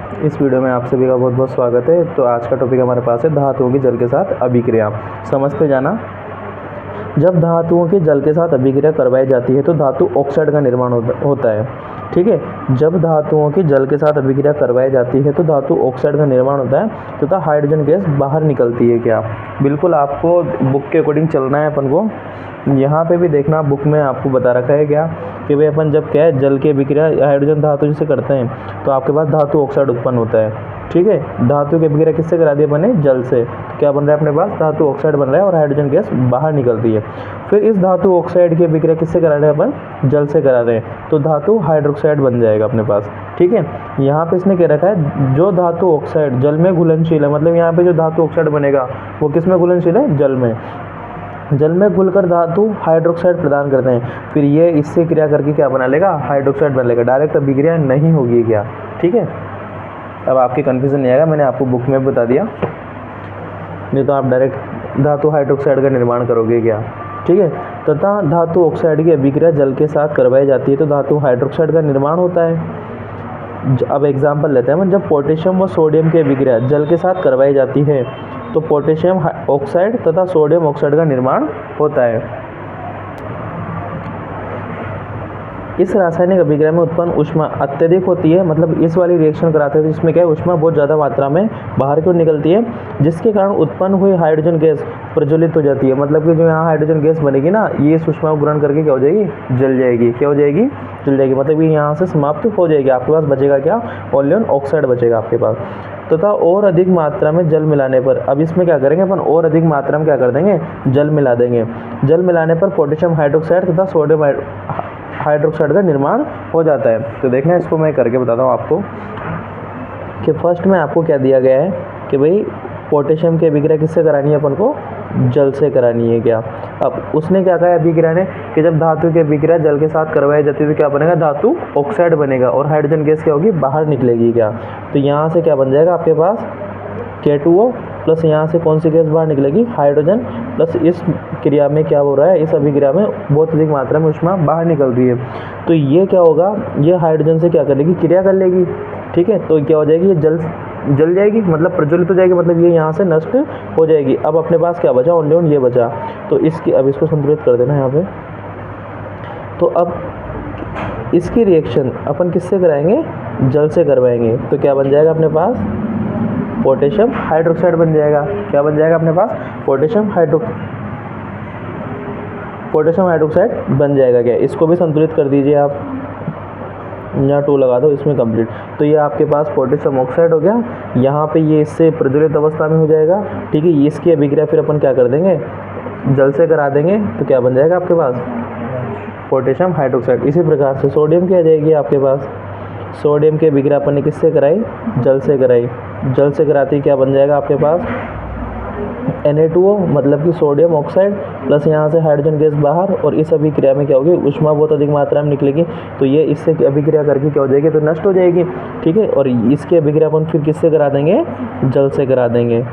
इस वीडियो में आप सभी का बहुत बहुत स्वागत है। तो आज का टॉपिक हमारे पास है धातुओं की जल के साथ अभिक्रिया। समझते जाना। जब धातुओं की जल के साथ अभिक्रिया करवाई जाती है तो धातु ऑक्साइड का निर्माण होता है। ठीक है। जब धातुओं की जल के साथ अभिक्रिया करवाई जाती है तो धातु ऑक्साइड का निर्माण होता है तथा हाइड्रोजन गैस बाहर निकलती है। क्या बिल्कुल आपको बुक के अकॉर्डिंग चलना है अपन को। यहाँ पे भी देखना, बुक में आपको बता रखा है क्या कि भाई अपन जब क्या है जल की अभिक्रिया हाइड्रोजन धातु जिसे करते हैं तो आपके पास धातु ऑक्साइड उत्पन्न होता है। ठीक है। धातु की अभिक्रिया किससे करा दी अपन ने? जल से। तो क्या बन रहा है अपने पास? धातु ऑक्साइड बन रहा है और हाइड्रोजन गैस बाहर निकल रही है। फिर इस धातु ऑक्साइड की अभिक्रिया किससे करा रहे हैं अपन? जल से करा रहे हैं, तो धातु हाइड्रोक्साइड बन जाएगा अपने पास। ठीक है। यहाँ पे इसने कह रखा है जो धातु ऑक्साइड जल में घुलनशील है, मतलब यहाँ पे जो धातु ऑक्साइड बनेगा वो किस में घुलनशील है? जल में। जल में घुलकर धातु हाइड्रोक्साइड प्रदान करते हैं। फिर ये इससे क्रिया करके क्या बना लेगा? हाइड्रोक्साइड बना लेगा। डायरेक्ट अभिक्रिया नहीं होगी क्या? ठीक है। अब आपके कन्फ्यूजन नहीं आएगा, मैंने आपको बुक में बता दिया, नहीं तो आप डायरेक्ट धातु हाइड्रोक्साइड का निर्माण करोगे क्या? ठीक है। तथा धातु ऑक्साइड की अभिक्रिया जल के साथ करवाई जाती है तो धातु हाइड्रोक्साइड का निर्माण होता है। अब एग्जाम्पल लेते हैं। जब पोटेशियम व सोडियम की अभिक्रिया जल के साथ करवाई जाती है तो पोटेशियम ऑक्साइड तथा सोडियम ऑक्साइड का निर्माण होता है। इस रासायनिक अभिक्रिया में उत्पन्न ऊष्मा अत्यधिक होती है, मतलब इस वाली रिएक्शन कराते हैं तो इसमें क्या है, ऊष्मा बहुत ज़्यादा मात्रा में बाहर की ओर निकलती है, जिसके कारण उत्पन्न हुई हाइड्रोजन गैस प्रज्वलित हो जाती है। मतलब कि जो यहाँ हाइड्रोजन गैस बनेगी ना, ये इस ऊष्मा को ग्रहण करके क्या हो जाएगी? जल जाएगी। क्या हो जाएगी? जल जाएगी। मतलब ये यहाँ से समाप्त हो जाएगी। आपके पास बचेगा क्या? ओनली ऑक्साइड बचेगा आपके पास। तथा और अधिक मात्रा में जल मिलाने पर, अब इसमें क्या करेंगे अपन? और अधिक मात्रा में क्या कर देंगे? जल मिला देंगे। जल मिलाने पर पोटेशियम हाइड्रोक्साइड तथा सोडियम हाइड्रोक्साइड का निर्माण हो जाता है। तो देखना, इसको मैं करके बताता हूँ आपको कि फर्स्ट में आपको क्या दिया गया है कि भाई पोटेशियम की अभिक्रिया किससे करानी है अपन को? जल से करानी है। क्या अब उसने क्या कहा अभिक्रिया ने कि जब धातु की अभिक्रिया जल के साथ करवाई जाती है तो क्या बनेगा? धातु ऑक्साइड बनेगा और हाइड्रोजन गैस क्या होगी? बाहर निकलेगी। क्या तो यहाँ से क्या बन जाएगा आपके पास? K2O प्लस यहाँ से कौन सी गैस बाहर निकलेगी? हाइड्रोजन। प्लस इस क्रिया में क्या हो रहा है? इस अभिक्रिया में बहुत अधिक मात्रा में ऊष्मा बाहर निकल रही है, तो ये क्या होगा? ये हाइड्रोजन से क्या कर लेगी? क्रिया कर लेगी। ठीक है। तो क्या हो जाएगी? ये जल जाएगी, मतलब प्रज्वलित हो जाएगी, मतलब ये यहाँ से नष्ट हो जाएगी। अब अपने पास क्या बचा? ओनली ये बचा। तो इसकी अब इसको संतुलित कर देना यहाँ पे। तो अब इसकी रिएक्शन अपन किससे कराएंगे? जल से करवाएंगे। तो क्या बन जाएगा अपने पास? पोटेशियम हाइड्रोक्साइड बन जाएगा। क्या बन जाएगा अपने पास? पोटेशियम हाइड्रोक्साइड बन जाएगा। क्या इसको भी संतुलित कर दीजिए आप, यहाँ 2 लगा दो इसमें कंप्लीट। तो ये आपके पास पोटेशियम ऑक्साइड हो गया। यहाँ पे ये इससे प्रज्वलित अवस्था में हो जाएगा। ठीक है। इसकी अभिक्रिया फिर अपन क्या कर देंगे? जल से करा देंगे। तो क्या बन जाएगा आपके पास? Potassium hydroxide. इसी प्रकार से सोडियम की आ जाएगी आपके पास। सोडियम की अभिक्रिया अपन ने किससे कराई? जल से कराई। जल से कराती क्या बन जाएगा आपके पास? Na2O, मतलब कि सोडियम ऑक्साइड प्लस यहाँ से हाइड्रोजन गैस बाहर, और इस अभिक्रिया में क्या होगी? ऊष्मा बहुत अधिक मात्रा में निकलेगी, तो ये इससे अभिक्रिया करके क्या हो जाएगी? तो नष्ट हो जाएगी। ठीक है। और इसकी अभिक्रिया अपन फिर किससे करा देंगे? जल से करा देंगे।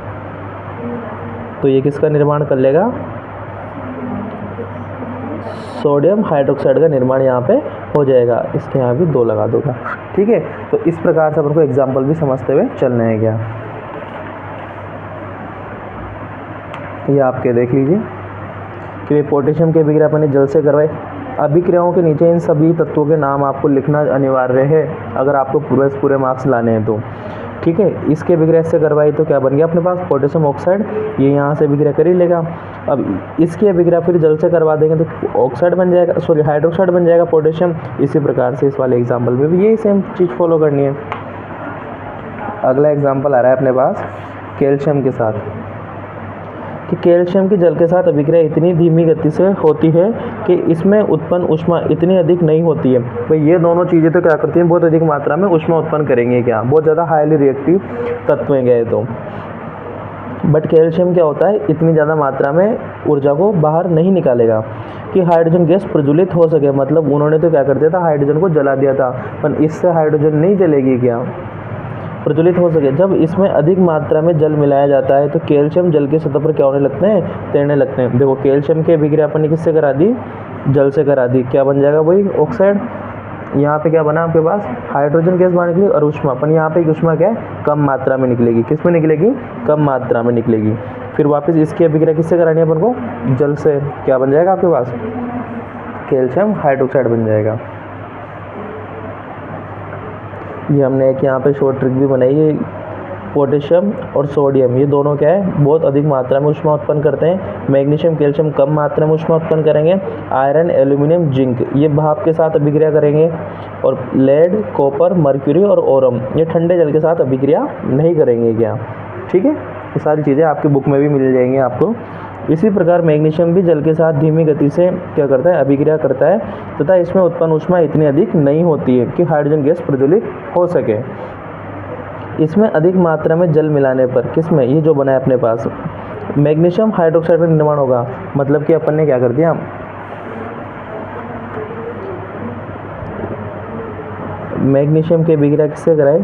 तो ये किसका निर्माण कर लेगा? सोडियम हाइड्रोक्साइड का निर्माण यहाँ पे हो जाएगा। इसके यहाँ भी 2 लगा दूंगा। ठीक है। तो इस प्रकार से अपन को एग्जाम्पल भी समझते हुए चलना है। क्या ये आपके देख लीजिए कि पोटेशियम की अभिक्रिया अपन ने जल से करवाई। अभिक्रियाओं के नीचे इन सभी तत्वों के नाम आपको लिखना अनिवार्य है अगर आपको पूरे मार्क्स लाने हैं तो। ठीक है। इसके अभिक्रिया से करवाई तो क्या बन गया अपने पास? Potassium oxide. ये यहाँ से अभिक्रिया कर ही लेगा। अब इसकी अभिक्रिया फिर जल से करवा देंगे तो ऑक्साइड बन जाएगा, सॉरी हाइड्रोक्साइड बन जाएगा पोटेशियम। इसी प्रकार से इस वाले एग्जाम्पल में भी यही सेम चीज़ फॉलो करनी है। अगला एग्जाम्पल आ रहा है अपने पास कैल्शियम के साथ, कि कैल्शियम की जल के साथ अभिक्रिया इतनी धीमी गति से होती है कि इसमें उत्पन्न ऊष्मा इतनी अधिक नहीं होती है। भाई ये दोनों चीज़ें तो क्या करती हैं? बहुत अधिक मात्रा में ऊष्मा उत्पन्न करेंगे। क्या बहुत ज़्यादा हाईली रिएक्टिव तत्व हैं गए तो। बट कैल्शियम क्या होता है? इतनी ज़्यादा मात्रा में ऊर्जा को बाहर नहीं निकालेगा कि हाइड्रोजन गैस प्रज्वलित हो सके। मतलब उन्होंने तो क्या कर दिया था? हाइड्रोजन को जला दिया था, पर इससे हाइड्रोजन नहीं जलेगी। क्या प्रज्वलित हो सके। जब इसमें अधिक मात्रा में जल मिलाया जाता है तो कैल्शियम जल की सतह पर क्या होने लगते हैं? तैरने लगते हैं। देखो कैल्शियम की अभिक्रिया अपन ने किससे करा दी? जल से करा दी। क्या बन जाएगा? वही ऑक्साइड। यहाँ पे क्या बना आपके पास, हाइड्रोजन गैस बाहर निकली और ऊष्मा, अपन यहाँ पे ऊष्मा क्या है, कम मात्रा में निकलेगी। किस में निकलेगी, कम मात्रा में निकलेगी। फिर वापस इसकी अभिक्रिया किससे करानी है अपन को, जल से। क्या बन जाएगा आपके पास, कैल्शियम हाइड्रोक्साइड बन जाएगा। ये हमने एक यहाँ पे शॉर्ट ट्रिक भी बनाई है। पोटेशियम और सोडियम ये दोनों क्या है, बहुत अधिक मात्रा में ऊष्मा उत्पन्न करते हैं। मैग्नीशियम कैल्शियम कम मात्रा में ऊष्मा उत्पन्न करेंगे। आयरन एल्यूमिनियम जिंक ये भाप के साथ अभिक्रिया करेंगे। और लेड कॉपर मर्क्यूरी और ओरम ये ठंडे जल के साथ अभिक्रिया नहीं करेंगे क्या, ठीक है। ये सारी चीज़ें आपकी बुक में भी मिल जाएंगी आपको। इसी प्रकार मैग्नीशियम भी जल के साथ धीमी गति से क्या करता है, अभिक्रिया करता है, तथा इसमें उत्पन्न ऊष्मा इतनी अधिक नहीं होती है कि हाइड्रोजन गैस प्रज्वलित हो सके। इसमें अधिक मात्रा में जल मिलाने पर किसमें, ये जो बना है अपने पास, मैग्नीशियम हाइड्रोक्साइड का निर्माण होगा। मतलब कि अपन ने क्या कर दिया, मैग्नीशियम की अभिक्रिया किससे कराई,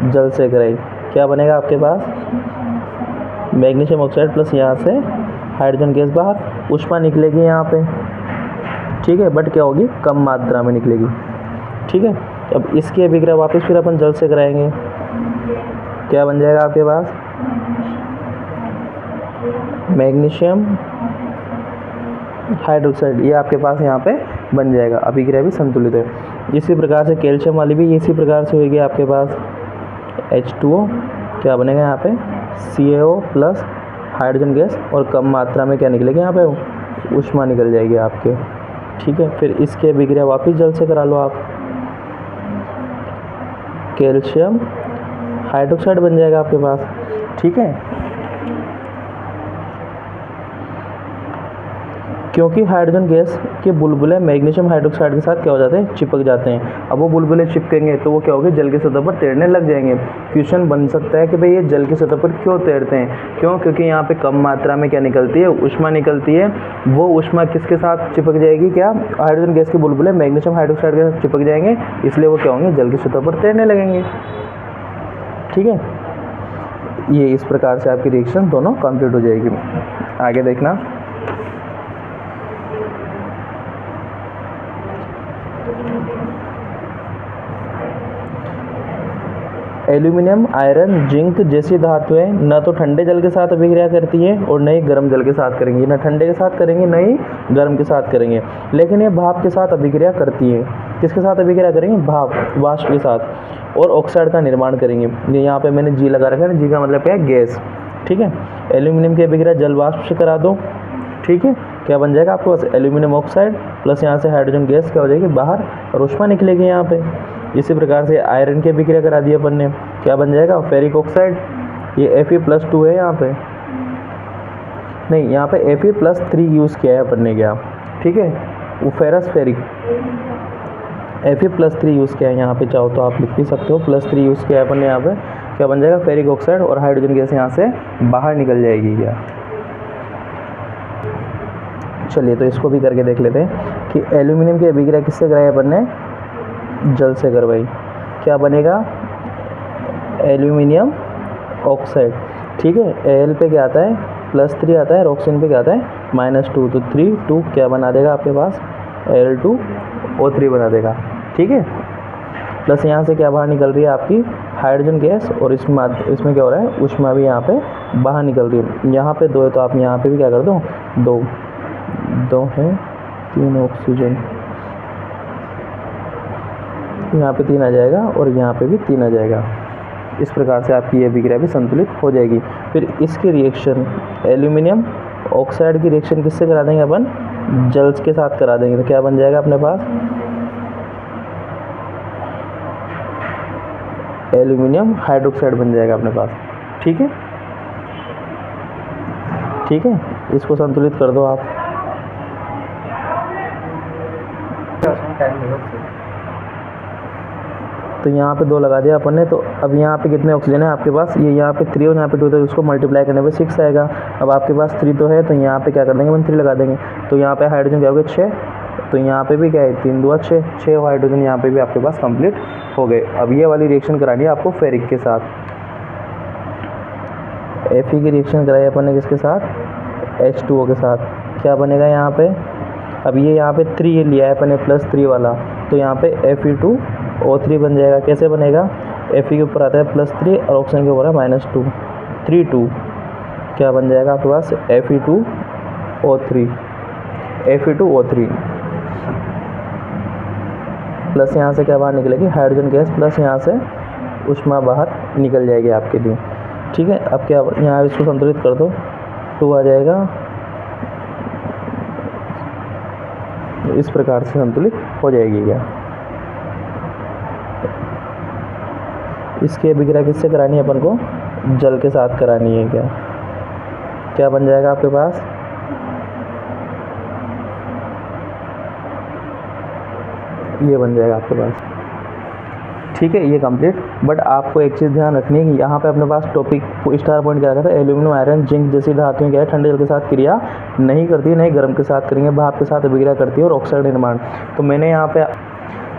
जल से कराई। क्या बनेगा आपके पास, मैग्नीशियम ऑक्साइड प्लस यहाँ से हाइड्रोजन गैस बाहर, ऊष्मा निकलेगी यहाँ पे, ठीक है, बट क्या होगी, कम मात्रा में निकलेगी, ठीक है। अब इसकी अभिक्रिया वापस फिर अपन जल से कराएंगे। क्या बन जाएगा आपके पास, मैग्नीशियम हाइड्रोक्साइड, ये आपके पास यहाँ पे बन जाएगा। अभिक्रिया भी संतुलित है। इसी प्रकार से कैल्शियम वाली भी इसी प्रकार से होगी आपके पास। H2O क्या बनेगा यहाँ पे, CaO प्लस हाइड्रोजन गैस, और कम मात्रा में क्या निकलेगी यहाँ पे, ऊष्मा निकल जाएगी आपके, ठीक है। फिर इसके अभिक्रिया वापस जल से करा लो आप, कैल्शियम हाइड्रोक्साइड बन जाएगा आपके पास, ठीक है। क्योंकि हाइड्रोजन गैस के बुलबुले मैग्नीशियम हाइड्रोक्साइड के साथ क्या हो जाते हैं, चिपक जाते हैं। अब वो बुलबुले चिपकेंगे तो वो क्या होगी, जल की सतह पर तैरने लग जाएंगे। क्वेश्चन बन सकता है कि भाई ये जल की सतह पर क्यों तैरते हैं, क्यों, क्योंकि यहाँ पे कम मात्रा में क्या निकलती है, ऊष्मा निकलती है। वो ऊष्मा किसके साथ चिपक जाएगी, क्या, हाइड्रोजन गैस के बुलबुले मैग्नीशियम हाइड्रोक्साइड के साथ चिपक जाएंगे, इसलिए वो क्या होंगे, जल की सतह पर तैरने लगेंगे, ठीक है। ये इस प्रकार से आपकी रिएक्शन दोनों कंप्लीट हो जाएगी। आगे देखना, एल्यूमिनियम आयरन जिंक जैसी धातुएं न तो ठंडे जल के साथ अभिक्रिया करती हैं और न ही गर्म जल के साथ करेंगी, न ठंडे के साथ करेंगे न ही गर्म के साथ करेंगे, लेकिन ये भाप के साथ अभिक्रिया करती हैं। किसके साथ अभिक्रिया करेंगे, भाप, वाष्प के साथ, और ऑक्साइड का निर्माण करेंगे। ये यहाँ पे मैंने जी लगा रखा है, जी का मतलब क्या है, गैस, ठीक है। एल्यूमिनियम की अभिक्रिया जल वाष्प से करा दो, ठीक है। क्या बन जाएगा आपके पास, एल्यूमिनियम ऑक्साइड प्लस यहाँ से हाइड्रोजन गैस क्या हो जाएगी बाहर, और ऊष्मा निकलेगी यहाँ पे। इसी प्रकार से आयरन की अभिक्रिया करा दी अपन ने, क्या बन जाएगा, फेरिक ऑक्साइड, ये Fe+2 है यहाँ पे, नहीं यहाँ पे Fe+3 यूज़ किया है अपन ने, क्या, ठीक है, वो फेरस फेरिक, Fe+3 यूज़ किया है यहाँ पे, चाहो तो आप लिख भी सकते हो, +3 यूज़ किया है अपन ने यहाँ पे। क्या बन जाएगा, फेरिक ऑक्साइड, और हाइड्रोजन गैस यहाँ से बाहर निकल जाएगी क्या। चलिए तो इसको भी करके देख लेते हैं कि एल्यूमिनियम की अभिक्रिया किससे कराई अपन ने, जल से करवाई। क्या बनेगा, एल्यूमिनियम ऑक्साइड, ठीक है। Al पे क्या आता है, +3 आता है, और ऑक्सीजन पे क्या आता है, -2, तो 3 2 क्या बना देगा आपके पास, Al2O3 बना देगा, ठीक है। प्लस यहाँ से क्या बाहर निकल रही है आपकी, हाइड्रोजन गैस, और इसमें क्या हो रहा है, ऊष्मा भी यहाँ पे बाहर निकल रही है। यहाँ पे 2 है तो आप यहाँ पे भी क्या कर दो, 2 है, 3 ऑक्सीजन, यहाँ पे 3 आ जाएगा, और यहाँ पे भी 3 आ जाएगा। इस प्रकार से आपकी ये अभिक्रिया भी संतुलित हो जाएगी। फिर इसकी रिएक्शन, एल्यूमिनियम ऑक्साइड की रिएक्शन किससे करा देंगे अपन, जल के साथ करा देंगे, तो क्या बन जाएगा अपने पास, एल्यूमिनियम हाइड्रोक्साइड बन जाएगा अपने पास, ठीक है, ठीक है। इसको संतुलित कर दो आप। तो यहाँ पे 2 लगा दिया अपन ने, तो अब यहाँ पे कितने ऑक्सीजन है आपके पास, ये यहाँ पे 3 और यहाँ पे 2, तो इसको मल्टीप्लाई करने पे 6 आएगा। अब आपके पास 3 तो है, तो यहाँ पे क्या कर देंगे, 3 लगा देंगे, तो यहाँ पे हाइड्रोजन क्या हो गया, 6, तो यहाँ पे भी क्या है, 3 2 6, 6 हाइड्रोजन यहाँ पे भी आपके पास कंप्लीट हो गए। अब ये वाली रिएक्शन करानी है आपको फेरिक के साथ। Fe की रिएक्शन कराई अपन ने किसके साथ, H2O के साथ। क्या बनेगा यहाँ पे, अब ये यहाँ पे 3 लिया है अपन ने, +3 वाला, तो यहाँ पे Fe2O3 बन जाएगा। कैसे बनेगा, Fe के ऊपर आता है +3 और ऑक्सीजन के ऊपर है -2, 3 2 क्या बन जाएगा आपके पास Fe2O3 प्लस यहाँ से क्या बाहर निकलेगी, हाइड्रोजन गैस, प्लस यहाँ से ऊष्मा बाहर निकल जाएगी आपके लिए। ठीक है, अब क्या यहाँ इसको संतुलित कर दो, 2 आ जाएगा, इस प्रकार से संतुलित हो जाएगी। क्या इसकी अभिक्रिया किससे करानी है अपन को, जल के साथ करानी है। क्या बन जाएगा आपके पास, ये बन जाएगा आपके पास। ठीक है, ये कंप्लीट। बट आपको एक चीज़ ध्यान रखनी है कि यहाँ पे अपने पास टॉपिक स्टार पॉइंट क्या रखा था, एल्यूमिनियम, आयरन, जिंक जैसी धातुएं क्या है ठंडे जल के साथ क्रिया नहीं करती, नहीं गर्म के साथ करेंगे, भाप के साथ अभिक्रिया करती है और ऑक्साइड निर्माण। तो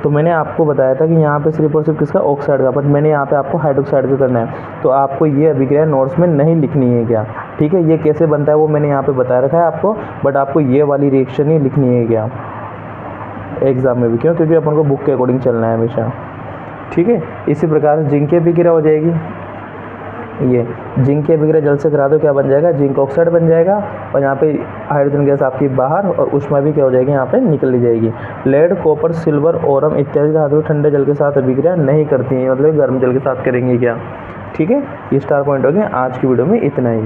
मैंने आपको बताया था कि यहाँ पे सिर्फ और सिर्फ किसका, ऑक्साइड का, बट मैंने यहाँ पे आपको हाइड्रोक्साइड भी करना है। तो आपको ये अभिक्रिया नोट्स में नहीं लिखनी है। क्या ठीक है, ये कैसे बनता है वो मैंने यहाँ पे बता रखा है आपको, बट आपको ये वाली रिएक्शन ही लिखनी है क्या एग्जाम में भी। क्यों, क्योंकि अपन को बुक के अकॉर्डिंग चलना है हमेशा। ठीक है, इसी प्रकार से जिंक की अभिक्रिया हो जाएगी। ये जिंक की अभिक्रिया जल से करा दो, क्या बन जाएगा, जिंक ऑक्साइड बन जाएगा, और यहाँ पे हाइड्रोजन गैस आपकी बाहर और ऊष्मा भी क्या हो जाएगी, यहाँ पे निकल ली जाएगी। लेड, कॉपर, सिल्वर, ओरम इत्यादि धातुएं ठंडे जल के साथ अभिक्रिया नहीं करती हैं, मतलब गर्म जल के साथ करेंगी। क्या ठीक है, ये स्टार पॉइंट हो गया। आज की वीडियो में इतना ही।